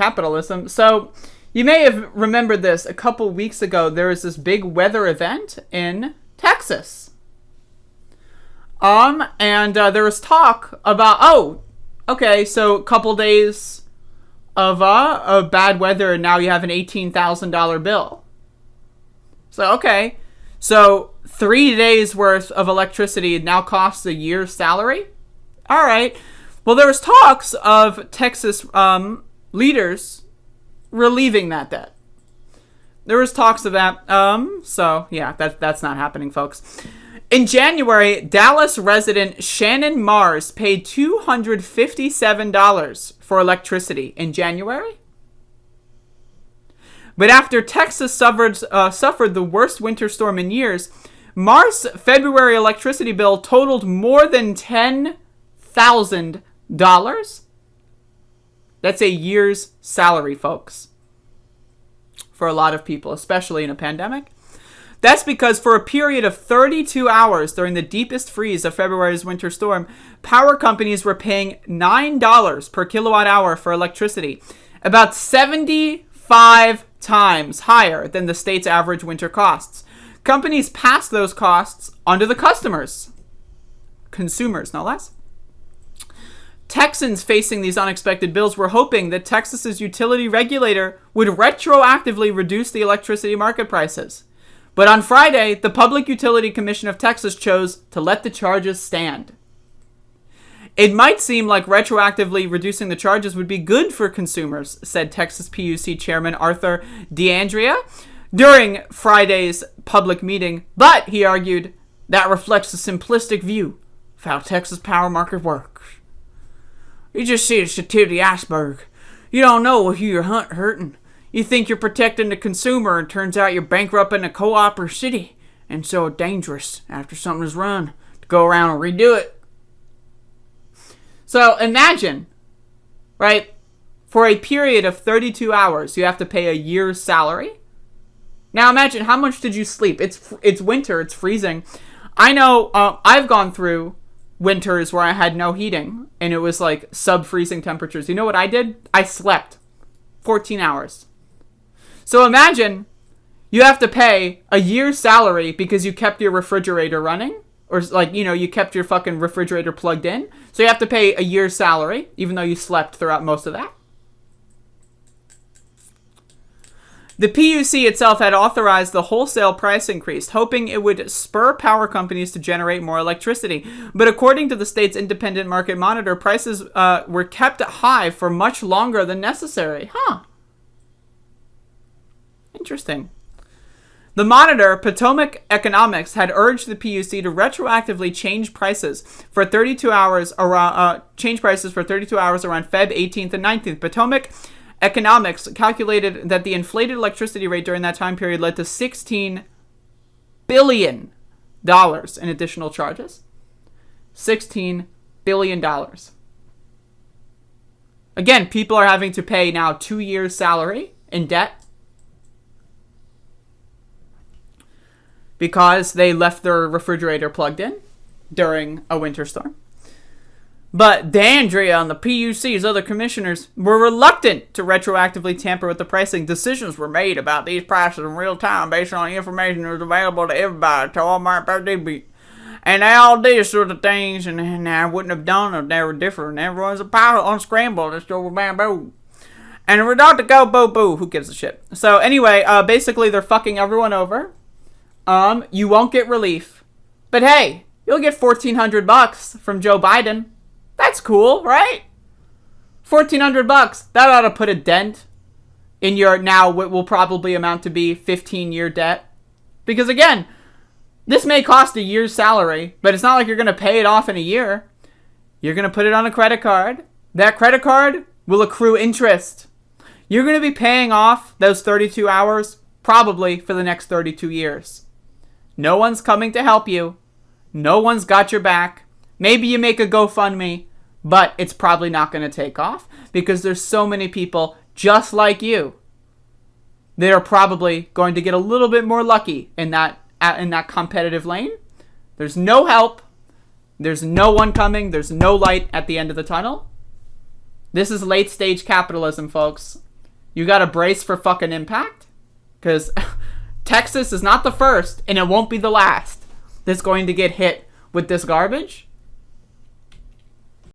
Capitalism. So you may have remembered this. A couple weeks ago, there was this big weather event in Texas. And there was talk about, okay, so a couple days of bad weather, and now you have an $18,000 bill. So, okay. So 3 days worth of electricity now costs a year's salary? All right. Well, there was talks of Texas leaders relieving that debt. There was talks of that. So, yeah, that's not happening, folks. In January, Dallas resident Shannon Mars paid $257 for electricity in January. But after Texas suffered the worst winter storm in years, Mars' February electricity bill totaled more than $10,000. That's a year's salary, folks, for a lot of people, especially in a pandemic. That's because for a period of 32 hours during the deepest freeze of February's winter storm, power companies were paying $9 per kilowatt hour for electricity, about 75 times higher than the state's average winter costs. Companies passed those costs onto the customers, consumers no less. Texans facing these unexpected bills were hoping that Texas's utility regulator would retroactively reduce the electricity market prices. But on Friday, the Public Utility Commission of Texas chose to let the charges stand. It might seem like retroactively reducing the charges would be good for consumers, said Texas PUC Chairman Arthur D'Andrea during Friday's public meeting, but, he argued, that reflects a simplistic view of how Texas power market works. You just see the tip of the iceberg. You don't know who you're hurting. You think you're protecting the consumer, and turns out you're bankrupting a co-op or city, and so dangerous after something is run to go around and redo it. So imagine, right, for a period of 32 hours, you have to pay a year's salary. Now imagine, how much did you sleep? It's winter, it's freezing. I know I've gone through winters where I had no heating, and it was like sub-freezing temperatures. You know what I did? I slept 14 hours. So imagine you have to pay a year's salary because you kept your refrigerator running, or like, you know, you kept your fucking refrigerator plugged in. So you have to pay a year's salary, even though you slept throughout most of that. The PUC itself had authorized the wholesale price increase, hoping it would spur power companies to generate more electricity. But according to the state's independent market monitor, prices were kept high for much longer than necessary. Interesting. The monitor, Potomac Economics, had urged the PUC to retroactively change prices for 32 hours around Feb 18th and 19th. Potomac Economics calculated that the inflated electricity rate during that time period led to $16 billion in additional charges. $16 billion. Again, people are having to pay now 2 years' salary in debt because they left their refrigerator plugged in during a winter storm. But D'Andrea and the PUC's other commissioners were reluctant to retroactively tamper with the pricing. Decisions were made about these prices in real time based on information that was available to everybody, to Walmart, and they all did sort of things, and I wouldn't have done if they were different. Everyone's a pilot on scramble. That's over bamboo. And we're not to go boo-boo. Who gives a shit? So anyway, basically they're fucking everyone over. You won't get relief. But hey, you'll get $1,400 from Joe Biden. That's cool, right? $1,400. That ought to put a dent in your now what will probably amount to be 15-year debt. Because again, this may cost a year's salary, but it's not like you're going to pay it off in a year. You're going to put it on a credit card. That credit card will accrue interest. You're going to be paying off those 32 hours probably for the next 32 years. No one's coming to help you. No one's got your back. Maybe you make a GoFundMe, but it's probably not going to take off because there's so many people just like you that are probably going to get a little bit more lucky in that competitive lane. There's no help. There's no one coming. There's no light at the end of the tunnel. This is late stage capitalism, folks. you gotta brace for fucking impact. Because Texas is not the first, and it won't be the last that's going to get hit with this garbage.